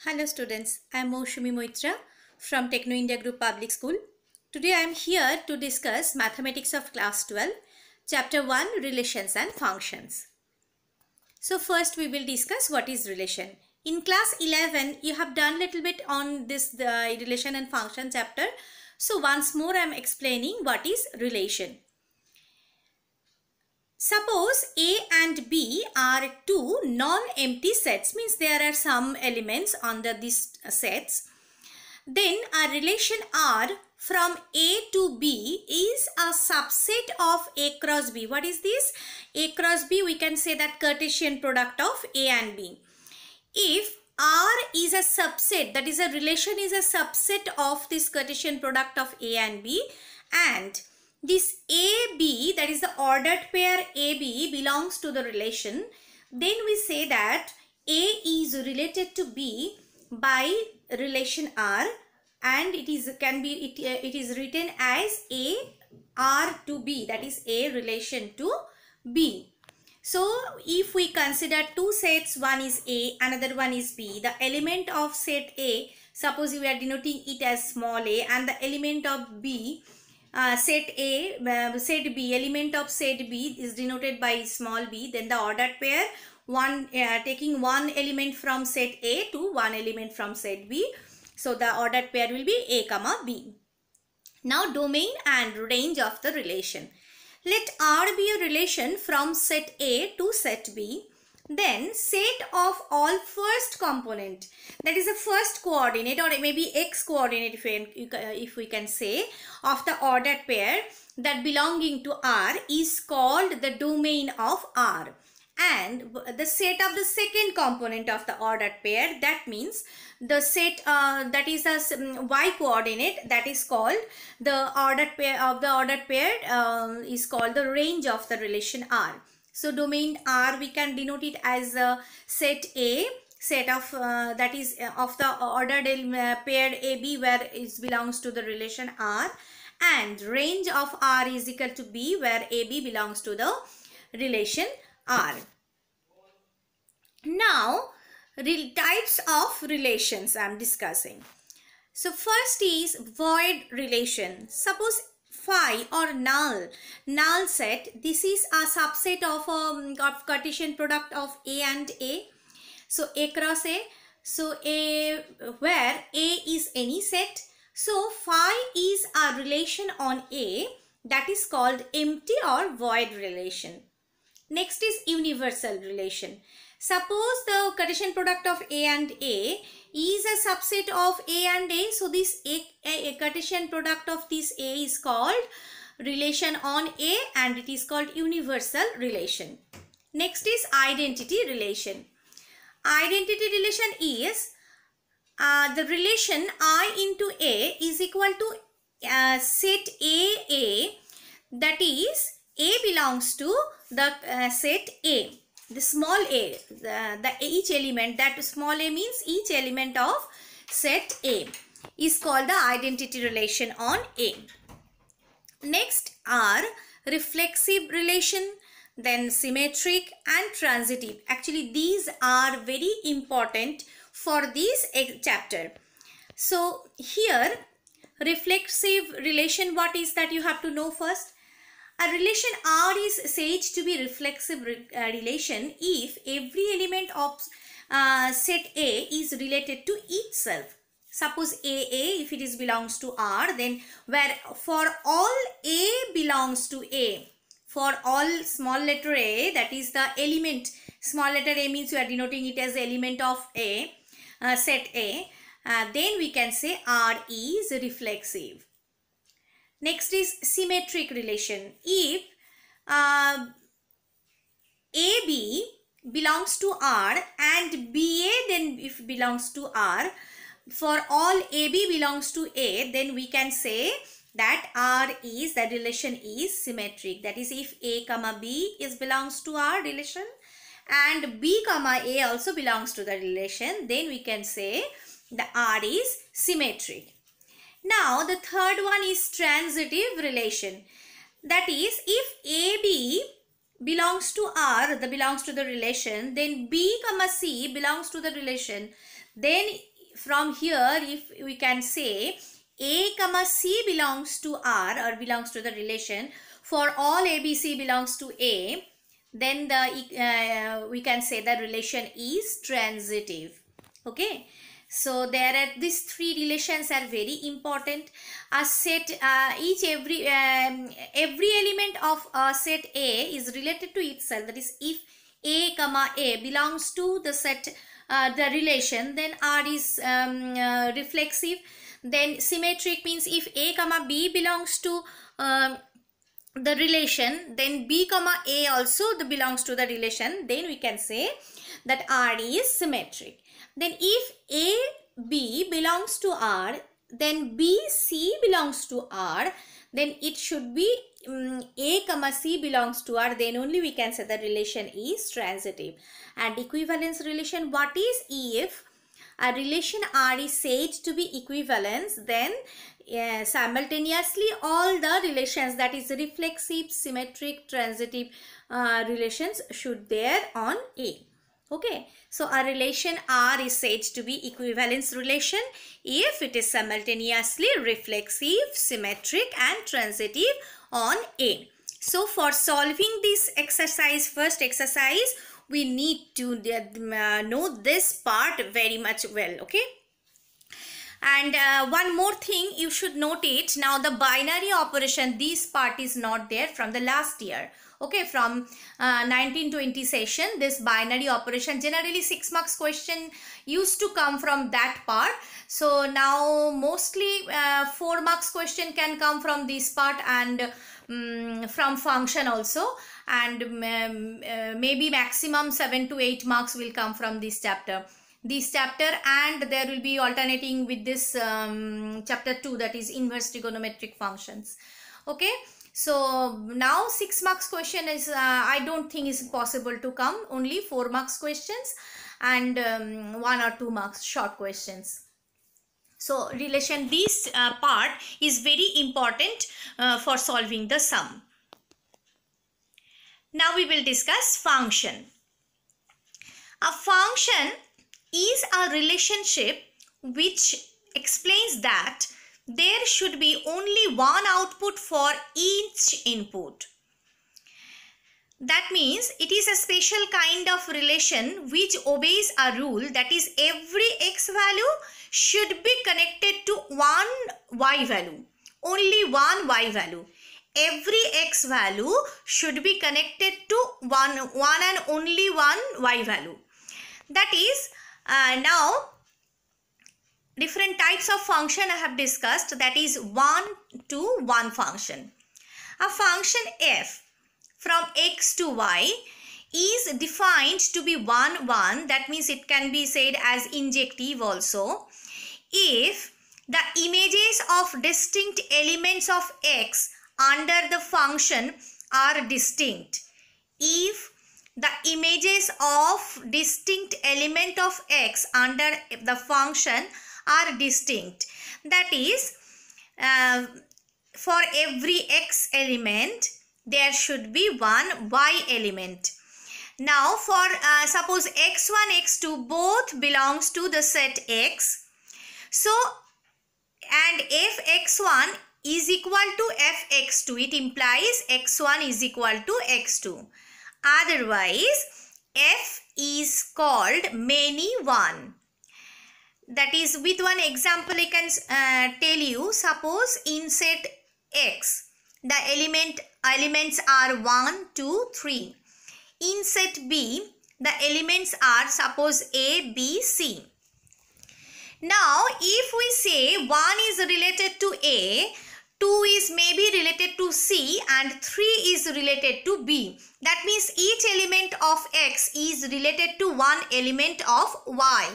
Hello students, I am Moushumi Moitra from Techno India Group Public School. Today I am here to discuss Mathematics of Class 12, Chapter 1 Relations and Functions. So first we will discuss what is relation. In class 11 you have done little bit on this relation and function chapter. So once more I am explaining what is relation. Suppose A and B are two non-empty sets, means there are some elements under these sets. Then a relation R from A to B is a subset of A cross B. What is this? A cross B, we can say that Cartesian product of A and B. If R is a subset, that is a relation is a subset of this Cartesian product of A and B, and this AB, that is the ordered pair AB, belongs to the relation, then we say that A is related to B by relation R, and it is written as A R to B, that is A relation to B. So if we consider two sets, one is A, another one is B, the element of set A, suppose we are denoting it as small a, and the element of B, set B, element of set B is denoted by small b, then the ordered pair, taking one element from set A to one element from set B. So the ordered pair will be A comma B. Now domain and range of the relation. Let R be a relation from set A to set B. Then set of all first component, that is the first coordinate or maybe x coordinate if we can say, of the ordered pair that belonging to R is called the domain of R. And the set of the second component of the ordered pair, that means the set that is a y coordinate, that is called the ordered pair of the ordered pair is called the range of the relation R. So domain R we can denote it as set A, set of that is of the ordered pair AB where it belongs to the relation R, and range of R is equal to B where AB belongs to the relation R. Now types of relations I am discussing. So first is void relation. Suppose phi or null set, this is a subset of Cartesian product of A and A. So A cross A, so A where A is any set. So phi is a relation on A, that is called empty or void relation. Next is universal relation. Suppose the Cartesian product of A and A is a subset of A and A. So this a Cartesian product of this A is called relation on A, and it is called universal relation. Next is identity relation. Identity relation is the relation I into A is equal to set A, that is A belongs to the set A. The small a, each element, that small a means each element of set A, is called the identity relation on A. Next are reflexive relation, then symmetric and transitive. Actually these are very important for this chapter. So here reflexive relation, what is that you have to know first. A relation R is said to be reflexive relation if every element of set A is related to itself. Suppose AA, if it is belongs to R, then where for all A belongs to A, for all small letter A, that is the element, small letter A means you are denoting it as element of A, set A, then we can say R is reflexive. Next is symmetric relation. If AB belongs to R and BA then if belongs to R, for all AB belongs to A, then we can say that R is, the relation is symmetric. That is if A comma B is belongs to R relation and B comma A also belongs to the relation, then we can say the R is symmetric. Now the third one is transitive relation. That is if AB belongs to R, belongs to the relation, then B comma C belongs to the relation, then from here, if we can say A comma C belongs to R or belongs to the relation, for all ABC belongs to A, then we can say the relation is transitive. Okay. So there are these three relations are very important. A set, every element of set A is related to itself. That is, if A comma A belongs to the set, the relation, then R is reflexive. Then symmetric means if A comma B belongs to the relation, then B comma A also belongs to the relation, then we can say that R is symmetric. Then if A B belongs to R, then B C belongs to R, then it should be A comma C belongs to R, then only we can say the relation is transitive. And equivalence relation, what is? If a relation R is said to be equivalence, then simultaneously all the relations, that is reflexive, symmetric, transitive relations should there on A. Okay, so a relation R is said to be equivalence relation if it is simultaneously reflexive, symmetric and transitive on A. So for solving this exercise, first exercise, we need to know this part very much well. Okay. And one more thing you should note it. Now the binary operation, this part is not there from the last year. Okay, from 1920 session, this binary operation, generally 6 marks question used to come from that part. So now mostly 4 marks question can come from this part, and from function also, and maybe maximum 7 to 8 marks will come from this chapter. And there will be alternating with this chapter 2, that is inverse trigonometric functions. Okay. So now 6 marks question is I don't think is possible to come. Only 4 marks questions and 1 or 2 marks short questions. So relation, this part is very important for solving the sum. Now we will discuss function. A function is a relationship which explains that there should be only one output for each input. That means it is a special kind of relation which obeys a rule, that is every x value should be connected to one y value. Only one y value. Every x value should be connected to one and only one y value. That is, now different types of function I have discussed, that is one-to-one function. A function f from x to y is defined to be 1, 1. That means it can be said as injective also. If the images of distinct elements of x under the function are distinct. If the images of distinct element of x under the function are distinct, that is, for every x element there should be one y element. Now for suppose x1, x2 both belongs to the set x. So, and if x1 is equal to fx2, it implies x1 is equal to x2. Otherwise, f is called many one. That is, with one example I can tell you. Suppose in set x the elements are 1, 2, 3. In set b the elements are suppose a, b, c. Now if we say 1 is related to a, 2 is maybe related to c, and 3 is related to b. That means each element of x is related to one element of y.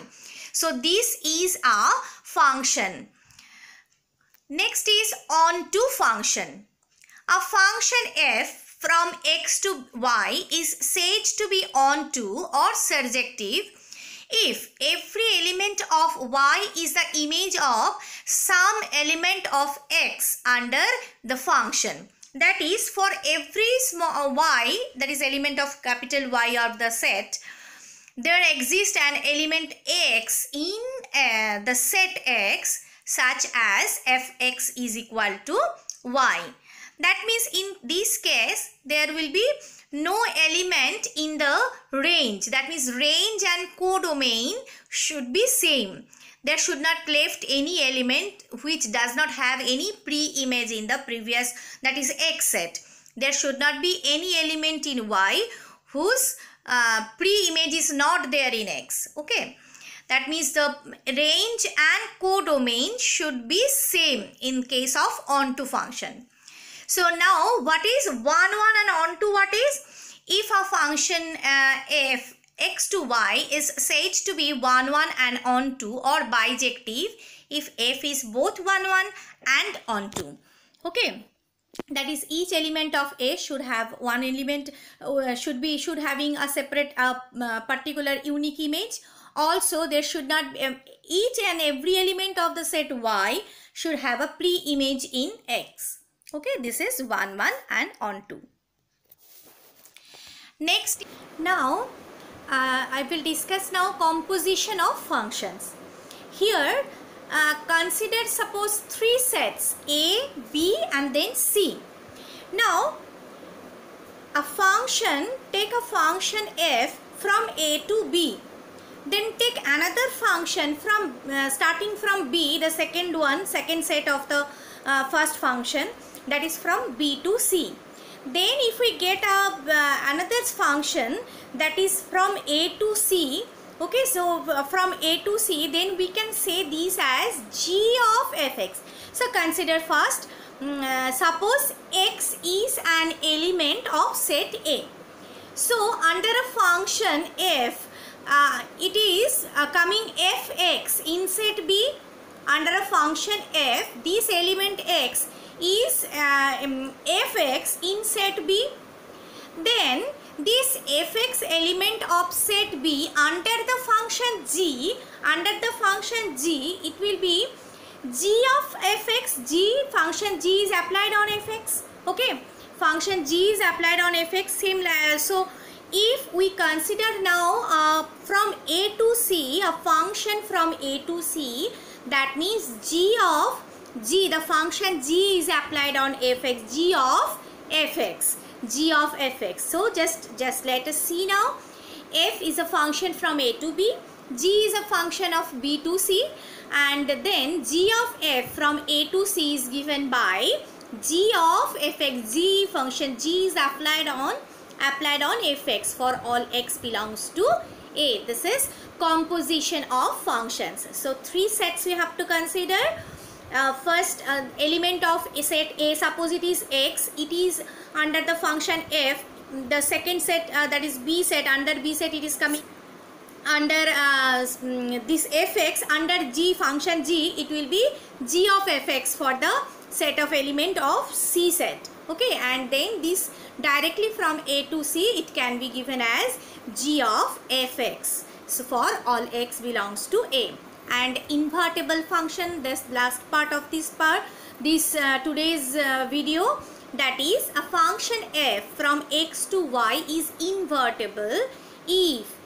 So this is a function. Next is onto function. A function f from x to y is said to be onto or surjective if every element of y is the image of some element of x under the function. That is, for every small y, that is element of capital Y of the set, there exists an element x in the set x such as fx is equal to y. That means in this case there will be no element in the range. That means range and codomain should be same. There should not left any element which does not have any pre-image in the previous, that is x set. There should not be any element in y whose pre-image is not there in x. Okay. That means the range and codomain should be same in case of onto function. So now what is 1, 1 and onto what is? If a function f x to y is said to be 1, 1 and onto or bijective if f is both 1, 1 and onto. Okay. That is each element of A should have one element, should having a separate particular unique image. Also there should not be, each and every element of the set Y should have a pre-image in X. Okay, this is 1, 1 and onto. Next, now I will discuss now composition of functions. Here consider suppose 3 sets A, B and then C. Now a function, take a function f from A to B. Then take another function from starting from B, the second set of the first function, that is from B to C. Then if we get another function that is from A to C, okay, so from A to C, then we can say these as g of fx. So consider first, suppose x is an element of set A. So under a function f, it is coming fx in set B. Under a function f, this element x is fx in set B. Then this fx element of set B under the function g, it will be g of fx. Function g is applied on fx. Okay, function g is applied on fx. Same. So if we consider now from A to C, a function from A to C, that means the function g is applied on fx, g of fx. So just let us see now. F is a function from A to B, g is a function of B to C, and then g of f from A to C is given by g of fx. G function g is applied on fx for all x belongs to A. This is composition of functions. So 3 sets we have to consider. First element of set A, suppose it is x, it is under the function f. The second set, that is B set, under B set it is coming under this fx. Under g function g, it will be g of fx for the set of element of C set. Okay, and then this directly from A to C, it can be given as g of fx. So for all x belongs to A. And invertible function, this last part of this today's video, that is a function f from x to y is invertible if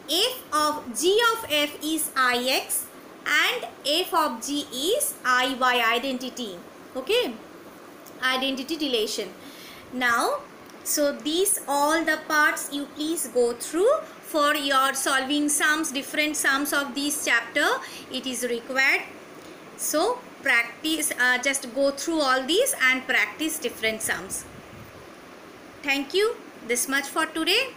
f of g of f is ix and f of g is iy, identity. Okay, identity relation. Now, so these all the parts you please go through for your solving sums, different sums of this chapter. It is required. So practice, just go through all these and practice different sums. Thank you. This much for today.